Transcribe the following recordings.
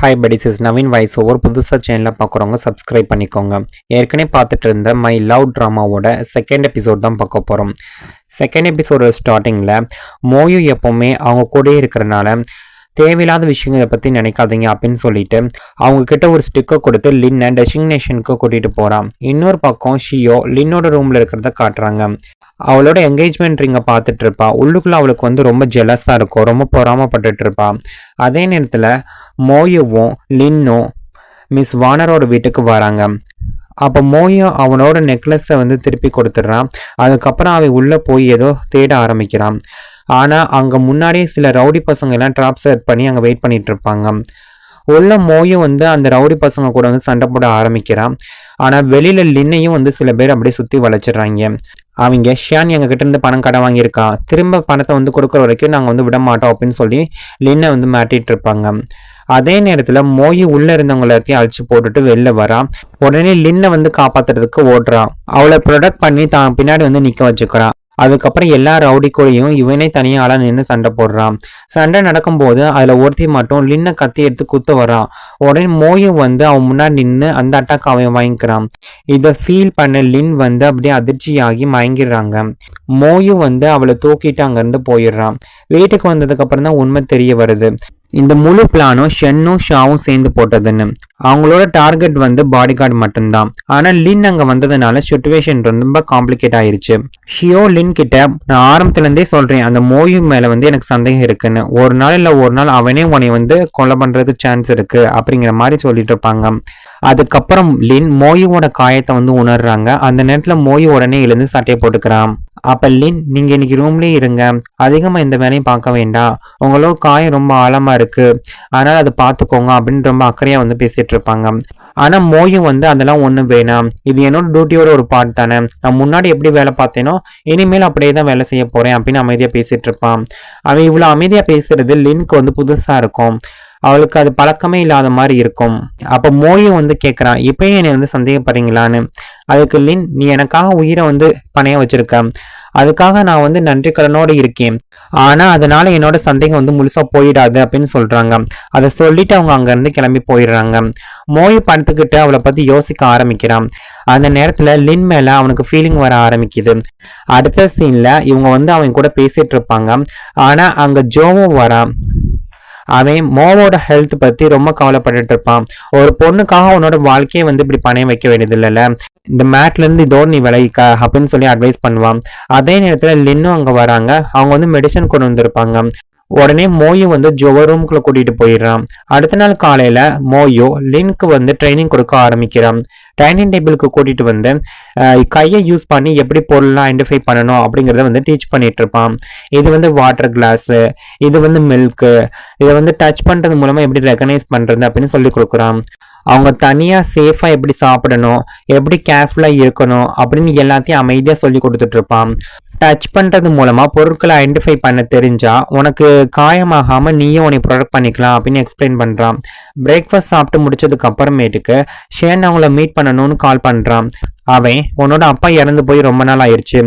Hi buddies is Naveen voice over. புதுசாக சேனலில் பார்க்குறவங்க சப்ஸ்கிரைப் பண்ணிக்கோங்க. ஏற்கனவே பார்த்துட்டு இருந்த மை லவ் ட்ராமாவோட செகண்ட் எபிசோட் தான் பார்க்க போகிறோம். செகண்ட் எபிசோட ஸ்டார்டிங்கில் மோயு எப்போவுமே அவங்க கூட இருக்கிறனால தேவையில்லாத விஷயங்களை பற்றி நினைக்காதீங்க அப்படின்னு சொல்லிட்டு அவங்க கிட்ட ஒரு ஸ்டிக்கர் கொடுத்து லின்னை டெசிக்னேஷனுக்கு கூட்டிகிட்டு போகிறான். இன்னொரு பக்கம் ஷியோ லின்னோட ரூமில் இருக்கிறத காட்டுறாங்க. அவளோட என்கேஜ்மெண்ட் ரிங்கை பார்த்துட்டு இருப்பா. உள்ளுக்குள்ள அவளுக்கு ரொம்ப ஜெலஸாக இருக்கும், ரொம்ப பொறாமப்பட்டுட்டு இருப்பா. அதே நேரத்தில் மோயுவும் லின்னும் மிஸ் வானரோட வீட்டுக்கு வராங்க. அப்போ மோயு அவனோட நெக்லஸை திருப்பி கொடுத்துட்றான். அதுக்கப்புறம் அவன் உள்ளே போய் ஏதோ தேட ஆரம்பிக்கிறான். ஆனால் அங்கே முன்னாடியே சில ரவுடி பசங்க எல்லாம் ட்ராப் செட் பண்ணி அங்கே வெயிட் பண்ணிட்டு இருப்பாங்க. உள்ள மோயு அந்த ரவுடி பசங்க கூட சண்டை போட ஆரம்பிக்கிறான். ஆனால் வெளியில லின்னையும் சில பேர் அப்படியே சுற்றி வளைச்சிடுறாங்க. அவங்க ஷியான் எங்ககிட்ட இருந்து பணம் கடை வாங்கியிருக்கான், திரும்ப பணத்தை கொடுக்குற வரைக்கும் நாங்கள் விட மாட்டோம் அப்படின்னு சொல்லி லின்னை மாட்டிட்டு இருப்பாங்க. அதே நேரத்தில் மோயு உள்ள இருந்தவங்க எல்லாத்தையும் அழிச்சு போட்டுட்டு வெளில வரா. உடனே லின்னை காப்பாத்துறதுக்கு ஓடுறான். அவளை ப்ரொடக்ட் பண்ணி தான் பின்னாடி நிற்க வச்சுக்கிறான். அதுக்கப்புறம் எல்லா ரவுடி கூடயும் இவனே தனியாக ஆளா நின்று சண்டை போடுறான். சண்டை நடக்கும்போது அதில் ஒருத்தி மட்டும் லின்னை கத்தி எடுத்து குத்த வரான். உடனே மோயு அவன் முன்னாடி நின்று அந்த அட்டாக் அவன் வாங்கிக்கிறான். இதை ஃபீல் பண்ண லின் அப்படியே அதிர்ச்சியாகி மயங்கிடுறாங்க. மோயு அவளை தூக்கிட்டு அங்கேருந்து போயிடுறான். வீட்டுக்கு வந்ததுக்கு அப்புறம் தான் உண்மை தெரிய வருது. இந்த முழு பிளானும் ஷென்னும் ஷாவும் சேர்ந்து போட்டதுன்னு. அவங்களோட டார்கெட் பாடி கார்டு மட்டும்தான். ஆனால் லின் அங்கே வந்ததுனால சிச்சுவேஷன் ரொம்ப காம்ப்ளிகேட் ஆயிருச்சு. ஷியோ லின் கிட்ட நான் ஆரம்பத்துல இருந்தே சொல்றேன், அந்த மோயு மேல எனக்கு சந்தேகம் இருக்குன்னு. ஒரு நாள் இல்லை ஒரு நாள் அவனே உன்னை கொலை பண்றதுக்கு சான்ஸ் இருக்கு அப்படிங்கிற மாதிரி சொல்லிட்டு இருப்பாங்க. அதுக்கப்புறம் லின் மோயுவோட காயத்தை உணர்றாங்க. அந்த நேரத்துல மோயு உடனே எழுந்து சட்டையை போட்டுக்கிறான். அப்ப லின், நீங்க இன்னைக்கு ரூம்லயே இருங்க, அதிகமா இந்த வேலையும் பார்க்க வேண்டாம், உங்களோட காயம் ரொம்ப ஆழமா இருக்கு, அதனால அதை பார்த்துக்கோங்க அப்படின்னு ரொம்ப அக்கறையா பேசிட்டு இருப்பாங்க. ஆனா மோயு அதெல்லாம் ஒண்ணு வேணாம், இது என்னோட டியூட்டியோட ஒரு பார்ட் தானே, நான் முன்னாடி எப்படி வேலை பார்த்தேனோ இனிமேல் அப்படியே தான் வேலை செய்ய போறேன் அப்படின்னு அமைதியா பேசிட்டு இருப்பான். அவன் இவ்வளவு அமைதியா பேசுறது லின்க்கு புதுசா இருக்கும். அவளுக்கு அது பழக்கமே இல்லாத மாதிரி இருக்கும். அப்ப மோயு கேட்கறான், இப்பயும் என்னை சந்தேகப்படுறீங்களான்னு. அதுக்கு லின், நீ எனக்காக உயிரை பணைய வச்சிருக்க, அதுக்காக நான் நன்றி கடனோடு இருக்கேன், ஆனா அதனால என்னோட சந்தேகம் முழுசா போயிடாது அப்படின்னு சொல்றாங்க. அதை சொல்லிட்டு அவங்க அங்க இருந்து கிளம்பி போயிடுறாங்க. மோயு படுத்துக்கிட்டு அவளை பத்தி யோசிக்க ஆரம்பிக்கிறான். அந்த நேரத்துல லின் மேல அவனுக்கு ஃபீலிங் வர ஆரம்பிக்குது. அடுத்த சீன்ல இவங்க அவன் கூட பேசிட்டு இருப்பாங்க. ஆனா அங்க ஜோவும் வரான். அவன் மோவோட ஹெல்த் பத்தி ரொம்ப கவலைப்பட்டு இருப்பான். ஒரு பொண்ணுக்காக உன்னோட வாழ்க்கையை இப்படி பணைய வைக்க வேண்டியது இல்லைல்ல, இந்த மேட்ல இருந்து இதோடு நீ விளைவிக்க அப்படின்னு சொல்லி அட்வைஸ் பண்ணுவான். அதே நேரத்துல லின்னும் அங்க வராங்க. அவங்க மெடிசன் கொண்டு வந்திருப்பாங்க. உடனே மோயு ஜோவ ரூம்குள்ள கூட்டிட்டு போயிடுறான். அடுத்த நாள் காலையில மோயு லின்க்கு ட்ரைனிங் கொடுக்க ஆரம்பிக்கிறான். டைனிங் டேபிளுக்கு கூட்டிட்டு கையை யூஸ் பண்ணி எப்படி பொருள்லாம் ஐடென்டிஃபை பண்ணணும் அப்படிங்கிறத டீச் பண்ணிட்டு இருப்பான். இது வாட்டர் கிளாஸ், இது மில்க்கு, இதை டச் பண்றது மூலமா எப்படி ரெகனைஸ் பண்றது அப்படின்னு சொல்லி கொடுக்குறான். அவங்க தனியா சேஃபா எப்படி சாப்பிடணும், எப்படி கேர்ஃபுல்லா இருக்கணும் அப்படின்னு எல்லாத்தையும் அமைதியா சொல்லி கொடுத்துட்டு இருப்பான். டச் பண்றது மூலமா பொருட்களை ஐடென்டிஃபை பண்ண தெரிஞ்சா உனக்கு காயமாகாம நீயும் உன்னை ப்ரொடக்ட் பண்ணிக்கலாம் அப்படின்னு எக்ஸ்பிளைன் பண்றான். பிரேக்ஃபாஸ்ட் சாப்பிட்டு முடிச்சதுக்கு அப்புறமேட்டுக்கு ஷேன் அவங்கள மீட் பண்ணணும்னு கால் பண்றான். அவன், உன்னோட அப்பா இறந்து போய் ரொம்ப நாள் ஆயிடுச்சு,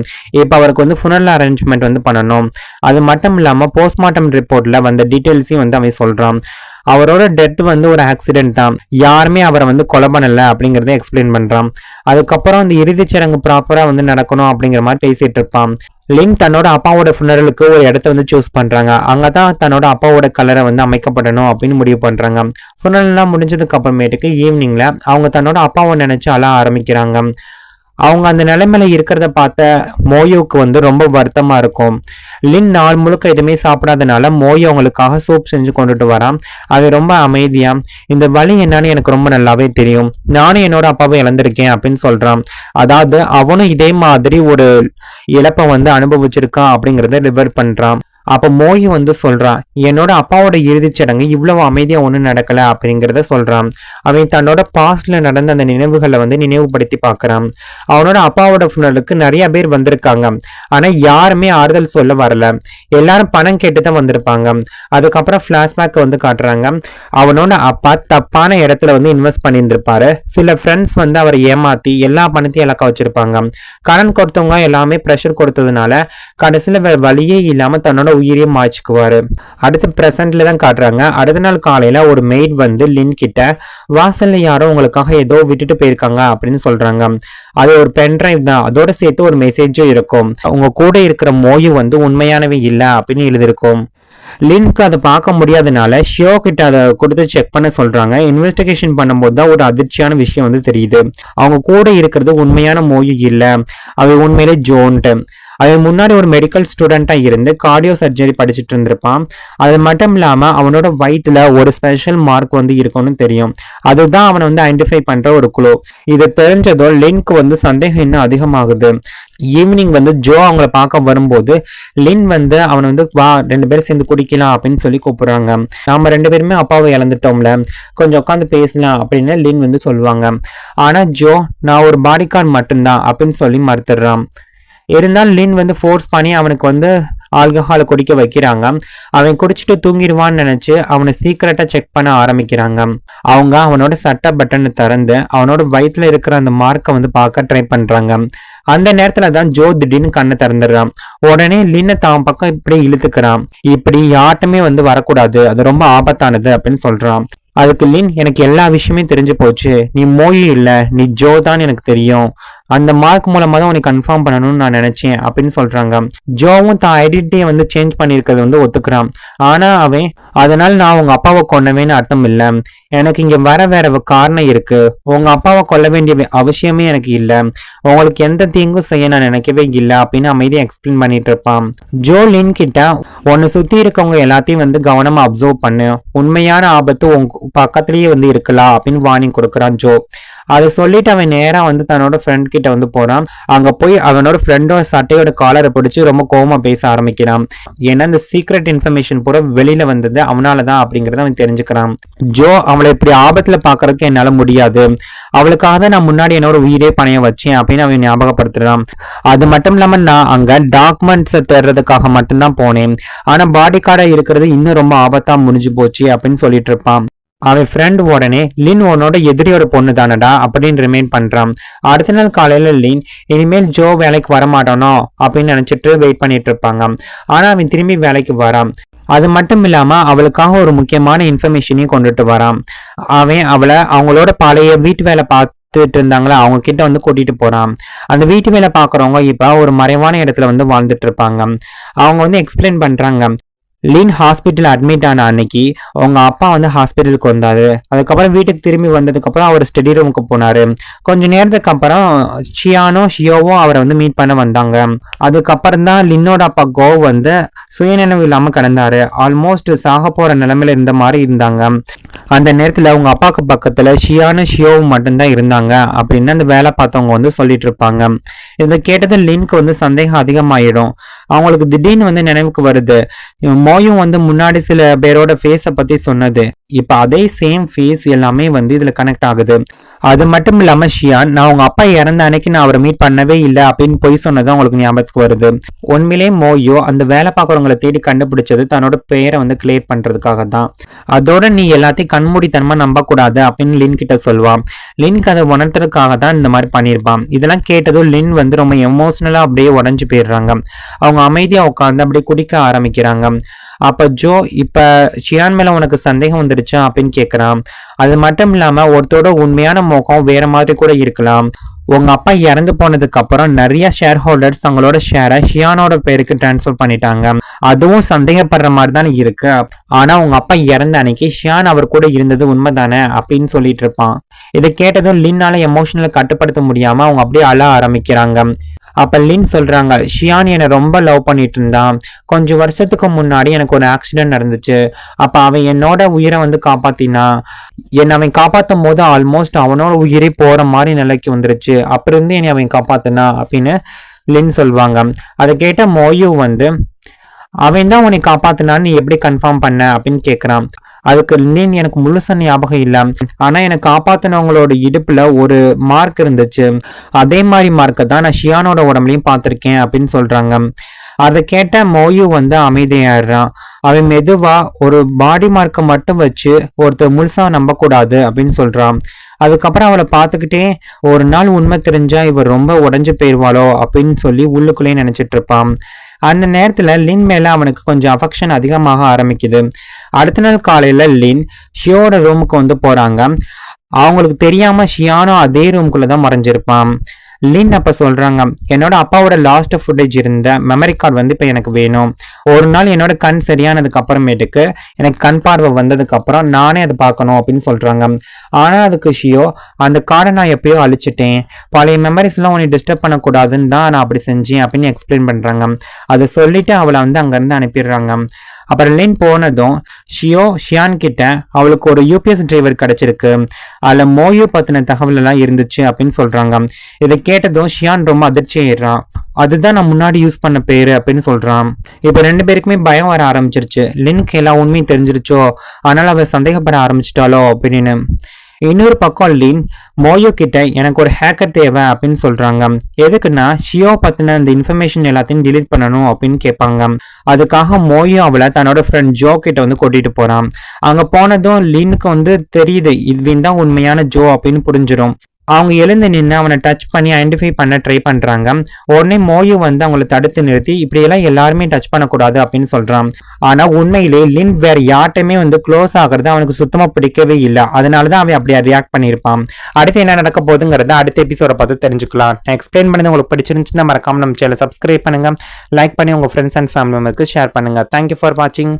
இப்போ அவருக்கு ஃபுனரல் அரேஞ்ச்மெண்ட் பண்ணணும், அது மட்டும் இல்லாம போஸ்ட்மார்ட்டம் ரிப்போர்ட்ல வந்த டீட்டெயில்ஸையும் அவன் சொல்றான். அவரோட டெத் ஒரு ஆக்சிடென்ட் தான், யாருமே அவரை கொலை பண்ணல அப்படிங்கறத எக்ஸ்பிளைன் பண்றான். அதுக்கப்புறம் இந்த இறுதிச் சடங்கு ப்ராப்பரா நடக்கணும் அப்படிங்கிற மாதிரி பேசிட்டு இருப்பான். லின் தன்னோட அப்பாவோட ஃபுனரலுக்கு ஒரு இடத்த சூஸ் பண்றாங்க. அங்கதான் தன்னோட அப்பாவோட கலரை அமைக்கப்படணும் அப்படின்னு முடிவு பண்றாங்க. ஃபுனரல்லாம் முடிஞ்சதுக்கு அப்புறமேட்டுக்கு ஈவினிங்ல அவங்க தன்னோட அப்பாவை நினைச்சு அழ ஆரம்பிக்கிறாங்க. அவங்க அந்த நிலைமையில இருக்கிறத பார்த்த மோயுக்கு ரொம்ப வருத்தமா இருக்கும். லின் நாள் முழுக்க எதுவுமே சாப்பிடாதனால மோயு அவங்களுக்காக சூப் செஞ்சு கொண்டுட்டு வரான். அது ரொம்ப அமைதியா, இந்த வலி என்னன்னு எனக்கு ரொம்ப நல்லாவே தெரியும், நானும் என்னோட அப்பாவை இழந்திருக்கேன் அப்படின்னு சொல்றான். அதாவது அவனும் இதே மாதிரி ஒரு இழப்பை அனுபவிச்சிருக்கான் அப்படிங்கறத ரிவர் பண்றான். அப்ப மோயு சொல்றான், என்னோட அப்பாவோட இறுதிச் சடங்கு இவ்வளவு அமைதியா ஒண்ணும் நடக்கல அப்படிங்கிறத சொல்றான். அவன் தன்னோட பாஸ்ட்ல நடந்த அந்த நினைவுகளை நினைவுபடுத்தி பாக்குறான். அவனோட அப்பாவோட ஃபுனரலுக்கு நிறைய பேர் வந்திருக்காங்க, ஆனா யாருமே ஆறுதல் சொல்ல வரல, எல்லாரும் பணம் கேட்டுதான் வந்திருப்பாங்க. அதுக்கப்புறம் பிளாஷ்பேக் காட்டுறாங்க. அவனோட அப்பா தப்பான இடத்துல இன்வெஸ்ட் பண்ணியிருந்திருப்பாரு. சில ஃப்ரெண்ட்ஸ் அவரை ஏமாத்தி எல்லா பணத்தையும் இழக்க வச்சிருப்பாங்க. கடன் கொடுத்தவங்க எல்லாமே ப்ரெஷர் கொடுத்ததுனால கடைசியில வேற வழியே இல்லாம தன்னோட உயிரையும் மாய்ச்சிக்குவாரு. அடுத்து பிரசன்ட்ல தான் காட்டுறாங்க. அடுத்த நாள் காலையில ஒரு மெய்ட் வந்து லின் கிட்ட வாசல்ல யாரோ உங்களுக்காக ஏதோ விட்டுட்டு போயிருக்காங்க அப்படின்னு சொல்றாங்க. அது ஒரு பென்ட்ரைவ் தான், அதோட சேர்த்து ஒரு மெசேஜும் இருக்கும். உங்க கூட இருக்கிற மோயு வந்து உண்மையானவே இல்லை அப்படின்னு எழுதியிருக்கும். லின்க்கு அதை பார்க்க முடியாதனால ஷியோ கிட்ட அதை கொடுத்து செக் பண்ண சொல்றாங்க. இன்வெஸ்டிகேஷன் பண்ணும்போது தான் ஒரு அதிர்ச்சியான விஷயம் வந்து தெரியுது. அவங்க கூட இருக்கிறது உண்மையான மோயு இல்லை, அது உண்மையிலே ஜோன்ட்டு. அது முன்னாடி ஒரு மெடிக்கல் ஸ்டூடெண்டா இருந்து கார்டியோ சர்ஜரி படிச்சுட்டு இருந்திருப்பான். அது மட்டும் இல்லாம அவனோட வயிற்றுல ஒரு ஸ்பெஷல் மார்க் வந்து இருக்கும்னு தெரியும். அதுதான் அவனை வந்து ஐடென்டிஃபை பண்ற ஒரு குழு. இது தெரிஞ்சதோ லின்க்கு வந்து சந்தேகம் இன்னும் அதிகமாகுது. ஈவினிங் வந்து ஜோ அவங்கள பார்க்க வரும்போது லின் வந்து அவனை வந்து வா 2 பேரும் சேர்ந்து குடிக்கலாம் அப்படின்னு சொல்லி கூப்பிடுறாங்க. நாம 2 பேருமே அப்பாவை இழந்துட்டோம்ல, கொஞ்சம் உட்காந்து பேசலாம் அப்படின்னு லின் வந்து சொல்லுவாங்க. ஆனா ஜோ நான் ஒரு பாடி கார்டு மட்டும்தான் அப்படின்னு சொல்லி மறுத்துடுறான். இருந்தாலும் லின் வந்து ஃபோர்ஸ் பண்ணி அவனுக்கு வந்து ஆல்கஹாலை குடிக்க வைக்கிறாங்க. அவன் குடிச்சிட்டு தூங்கிடுவான்னு நினைச்சு அவனை சீக்கிரட்டா செக் பண்ண ஆரம்பிக்கிறாங்க. அவங்க அவனோட சட்டை பட்டனை திறந்து அவனோட வயிற்றுல இருக்கிற அந்த மார்க்கை வந்து பார்க்க ட்ரை பண்றாங்க. அந்த நேரத்துல தான் ஜோ திடீர்னு கண்ணை திறந்துடுறான். உடனே லின்னை தான் பக்கம் இப்படி இழுத்துக்கிறான். இப்படி யார்ட்டுமே வந்து வரக்கூடாது, அது ரொம்ப ஆபத்தானது அப்படின்னு சொல்றான். அதுக்கு லின் எனக்கு எல்லா விஷயமே தெரிஞ்சு போச்சு, நீ மோயி இல்ல, நீ ஜோ தான் எனக்கு தெரியும், அந்த மார்க் மூலமா தான் உனக்கு கன்ஃபார்ம் பண்ணணும்னு நான் நினைச்சேன் அப்படின்னு சொல்றாங்க. ஜோவும் தான் ஐடென்டிட்டியை வந்து சேஞ்ச் பண்ணியிருக்கிறது வந்து ஒத்துக்கிறான். ஆனா அவன் அதனால நான் உங்க அப்பாவை கொன்னவேன்னு அர்த்தம் இல்லை, எனக்கு இங்க வேற காரணம் இருக்கு, உங்க அப்பாவை கொல்ல வேண்டிய அவசியமே எனக்கு இல்லை, உங்களுக்கு எந்த தீங்கும் செய்ய நான் நினைக்கவே இல்லை அப்படின்னு அமைதியை எக்ஸ்பிளைன் பண்ணிட்டு இருப்பான். ஜோ லின் கிட்ட உன்னை சுத்தி இருக்கவங்க எல்லாத்தையும் வந்து கவனமா அப்சர்வ் பண்ணு, உண்மையான ஆபத்து உங்க பக்கத்திலேயே வந்து இருக்கலாம் அப்படின்னு வார்னிங் கொடுக்குறான் ஜோ. அதை சொல்லிட்டு அவன் நேரா வந்து தன்னோட ஃப்ரெண்ட் கிட்ட வந்து போறான். அங்க போய் அவனோட ஃப்ரெண்டோட சட்டையோட காலரை பிடிச்சி ரொம்ப கோவமா பேச ஆரம்பிக்கிறான். ஏன்னா இந்த சீக்ரெட் இன்ஃபர்மேஷன் பூரா வெளியில வந்தது அவனாலதான் அப்படிங்கறத அவன் தெரிஞ்சுக்கிறான். ஜோ அவளை இப்படி ஆபத்துல பாக்குறதுக்கு என்னால முடியாது, அவளுக்காக தான் நான் முன்னாடி என்னோட உயிரே பணைய வச்சேன் அப்படின்னு அவன் ஞாபகப்படுத்துறான். அது மட்டும் இல்லாம நான் அங்க டாக்குமெண்ட்ஸ் தேடுறதுக்காக மட்டும்தான் போனேன், ஆனா பாடி கார்டா இருக்கிறது இன்னும் ரொம்ப ஆபத்தா முடிஞ்சு போச்சு அப்படின்னு சொல்லிட்டு இருப்பான். அவன் ஃப்ரெண்ட் உடனே லின் உன்னோட எதிரியோட பொண்ணு தானடா அப்படின்னு ரிமைண்ட் பண்றான். அடுத்த நாள் காலையில லின் இனிமேல் ஜோ வேலைக்கு வரமாட்டானோ அப்படின்னு நினைச்சிட்டு வெயிட் பண்ணிட்டு இருப்பாங்க. ஆனா அவன் திரும்பி வேலைக்கு வரான். அது மட்டும் இல்லாம அவளுக்காக ஒரு முக்கியமான இன்ஃபர்மேஷனையும் கொண்டுட்டு வரான். அவன் அவளை அவங்களோட பழைய வீட்டு வேலை பார்த்துட்டு இருந்தாங்களா அவங்க கிட்ட வந்து கூட்டிட்டு போறான். அந்த வீட்டு வேலை பாக்குறவங்க இப்ப ஒரு மறைவான இடத்துல வந்து வாழ்ந்துட்டு இருப்பாங்க. அவங்க வந்து எக்ஸ்பிளைன் பண்றாங்க. லின் ஹாஸ்பிட்டல் அட்மிட் ஆன அன்னைக்கு உங்க அப்பா வந்து ஹாஸ்பிட்டலுக்கு வந்தாரு. அதுக்கப்புறம் வீட்டுக்கு திரும்பி வந்ததுக்கு அப்புறம் அவர் ஸ்டடி ரூமுக்கு போனாரு. கொஞ்ச நேரத்துக்கு அப்புறம் ஷியோவும் அவரை வந்து மீட் பண்ண வந்தாங்க. அதுக்கப்புறம் தான் லின்னோட அப்பா கோ வந்து சுயநினைவு இல்லாம கிடந்தாரு. ஆல்மோஸ்ட் சாக போற நிலைமையில இருந்த மாதிரி இருந்தாங்க. அந்த நேரத்துல உங்க அப்பாவுக்கு பக்கத்துல ஷியோவும் மட்டும்தான் இருந்தாங்க அப்படின்னு அந்த வேலை பார்த்தவங்க வந்து சொல்லிட்டு இருப்பாங்க. இதை கேட்டது லின்க்கு வந்து சந்தேகம் அதிகமாயிடும். அவங்களுக்கு திடீர்னு வந்து நினைவுக்கு வருது, மோயும் வந்து முன்னாடி சில பேரோட ஃபேஸை பத்தி சொன்னது. இப்ப அதே சேம் ஃபேஸ் எல்லாமே வந்து இதுல கனெக்ட் ஆகுது. அது மட்டும் இல்லாம ஷியான் நான் உங்க அப்பா இறந்த அன்னைக்கு நான் அவரை மீட் பண்ணவே இல்லை அப்படின்னு போய் சொன்னது அவங்களுக்கு ஞாபகத்துக்கு வருது. உண்மையிலே மோயோ அந்த வேலை பார்க்குறவங்களை தேடி கண்டுபிடிச்சது தன்னோட பெயரை வந்து கிளியர் பண்றதுக்காக தான். அதோட நீ எல்லாத்தையும் கண்மூடித்தனமா நம்பக்கூடாது அப்படின்னு லின் கிட்ட சொல்லுவான். லின்க்கு அதை உணர்த்துறதுக்காக தான் இந்த மாதிரி பண்ணியிருப்பான். இதெல்லாம் கேட்டதும் லின் வந்து ரொம்ப எமோஷனலா அப்படியே உடஞ்சு போயிடுறாங்க. அவங்க அமைதியா உட்காந்து அப்படியே குடிக்க ஆரம்பிக்கிறாங்க. அப்ப ஜோ இப்ப ஷியான் மேல உனக்கு சந்தேகம் வந்துருச்சா அப்படின்னு கேக்குறான். அது மட்டும் இல்லாம ஒருத்தோட உண்மையான முகம் வேற மாதிரி கூட இருக்கலாம். உங்க அப்பா இறந்து போனதுக்கு அப்புறம் நிறைய ஷேர் ஹோல்டர்ஸ் அவங்களோட ஷேரை ஷியானோட பேருக்கு டிரான்ஸ்ஃபர் பண்ணிட்டாங்க. அதுவும் சந்தேகப்படுற மாதிரி தானே இருக்கு. ஆனா உங்க அப்பா இறந்த அன்னைக்கு ஷியான் அவர் கூட இருந்தது உண்மைதானே அப்படின்னு சொல்லிட்டு இருப்பான். இதை கேட்டதும் லின்னால எமோஷனலை கட்டுப்படுத்த முடியாம அவங்க அப்படியே அழ ஆரம்பிக்கிறாங்க. அப்ப லின் சொல்றாங்க, ஷியான் என்னை ரொம்ப லவ் பண்ணிட்டு இருந்தான். கொஞ்சம் வருஷத்துக்கு முன்னாடி எனக்கு ஒரு ஆக்சிடென்ட் நடந்துச்சு. அப்ப அவன் என்னோட உயிரை வந்து காப்பாத்தினா. என்னை அவன் காப்பாத்தும் போது ஆல்மோஸ்ட் அவனோட உயிரே போற மாதிரி நிலைக்கு வந்துருச்சு. அப்படி இருந்து என்னை அவன் காப்பாத்தினா அப்படின்னு லின் சொல்லுவாங்க. அதை கேட்ட மோயு வந்து அவன் தான் உன்னை காப்பாத்தினான்னு நீ எப்படி கன்ஃபார்ம் பண்ண அப்படின்னு கேட்குறான். அதுக்கு லின் எனக்கு முழுசா ஞாபகம் இல்லை, ஆனா எனக்கு காப்பாத்தினவங்களோட இடுப்புல ஒரு மார்க் இருந்துச்சு, அதே மாதிரி மார்க்கை தான் நான் ஷியானோட உடம்புலையும் பார்த்துருக்கேன் அப்படின்னு சொல்றாங்க. அதை கேட்ட மோயு வந்து அமைதியாடுறான். அவன் மெதுவா ஒரு பாடி மார்க்கை மட்டும் வச்சு ஒருத்தர் முழுசா நம்பக்கூடாது அப்படின்னு சொல்றான். அதுக்கப்புறம் அவளை பார்த்துக்கிட்டே ஒரு நாள் உண்மை தெரிஞ்சா இவர் ரொம்ப உடஞ்சு போயிடுவாளோ அப்படின்னு சொல்லி உள்ளுக்குள்ளேயே நினைச்சிட்டு இருப்பான். அந்த நேரத்துல லின் மேல அவனுக்கு கொஞ்சம் அஃபெக்ஷன் அதிகமாக ஆரம்பிக்குது. அடுத்த நாள் காலையில லின் ஷியோட ரூமுக்கு வந்து போறாங்க. அவங்களுக்கு தெரியாம ஷியானோ அதே ரூமுக்குள்ள தான் மறைஞ்சிருப்பான். லின் அப்ப சொல்றாங்க, என்னோட அப்பாவோட லாஸ்ட் ஃபுட்டேஜ் இருந்த மெமரி கார்டு வந்து இப்ப எனக்கு வேணும். ஒரு நாள் என்னோட கண் சரியானதுக்கு அப்புறமேட்டுக்கு எனக்கு கண் பார்வை வந்ததுக்கு அப்புறம் நானே அதை பார்க்கணும் அப்படின்னு சொல்றாங்க. ஆனா அதுக்கு ஷியோ, அந்த கார்டை நான் எப்பயோ அழிச்சிட்டேன், பழைய மெமரிஸ் எல்லாம் உன்னை டிஸ்டர்ப் பண்ணக்கூடாதுன்னு தான் நான் அப்படி செஞ்சேன் அப்படின்னு எக்ஸ்பிளைன் பண்றாங்க. அதை சொல்லிட்டு அவளை வந்து அங்கிருந்து அனுப்பிடுறாங்க. அப்புறம் லின் போனதும் ஷியான் கிட்ட அவளுக்கு ஒரு யூபிஎஸ் டிரைவர் கிடைச்சிருக்கு, அதுல மோயு பத்தின தகவல் எல்லாம் இருந்துச்சு அப்படின்னு சொல்றாங்க. இதை கேட்டதும் ஷியான் ரொம்ப அதிர்ச்சி ஆயிடுறான். அதுதான் நான் முன்னாடி யூஸ் பண்ண பேரு அப்படின்னு சொல்றான். இப்ப 2 பேருக்குமே பயம் வர ஆரம்பிச்சிருச்சு. லின்க்கு எல்லா உண்மையும் தெரிஞ்சிருச்சோ, அதனால அவ சந்தேகப்பட ஆரம்பிச்சிட்டாலோ அப்படின்னு. இன்னொரு பக்கம் லின் மோயோ கிட்ட எனக்கு ஒரு ஹேக்கர் தேவை அப்படின்னு சொல்றாங்க. எதுக்குன்னா ஷியோ பத்தின இந்த இன்ஃபர்மேஷன் எல்லாத்தையும் டிலீட் பண்ணணும் அப்படின்னு கேட்பாங்க. அதுக்காக மோயோ அவளை தன்னோட ஃப்ரெண்ட் ஜோ கிட்ட வந்து கூட்டிட்டு போறான். அங்க போனதும் லின்னுக்கு வந்து தெரியுது இதுவின் தான் உண்மையான ஜோ அப்படின்னு புரிஞ்சிடும். அவங்க எழுந்து நின்று அவனை டச் பண்ணி ஐடென்டிஃபை பண்ண ட்ரை பண்றாங்க. உடனே மோயு வந்து அவங்களை தடுத்து நிறுத்தி இப்படியெல்லாம் எல்லாருமே டச் பண்ணக்கூடாது அப்படின்னு சொல்றான். ஆனா உண்மையிலே லின் வேற யார்ட்டையுமே வந்து க்ளோஸ் ஆகுறது அவனுக்கு சுத்தமா பிடிக்கவே இல்லை. அதனாலதான் அவன் அப்படியே ரியாக்ட் பண்ணியிருப்பான். அடுத்து என்ன நடக்க போகுதுங்கிறத அடுத்த எபிசோட பார்த்து தெரிஞ்சுக்கலாம். நான் எக்ஸ்பிளைன் பண்ணது உங்களுக்கு பிடிச்சிருந்துச்சுன்னா மறக்காம நம்ம சேனலை சப்ஸ்கிரைப் பண்ணுங்க, லைக் பண்ணி உங்க ஃப்ரெண்ட்ஸ் அண்ட் ஃபேமிலி மெம்பருக்கு ஷேர் பண்ணுங்க. தேங்க்யூ ஃபார் வாட்சிங்.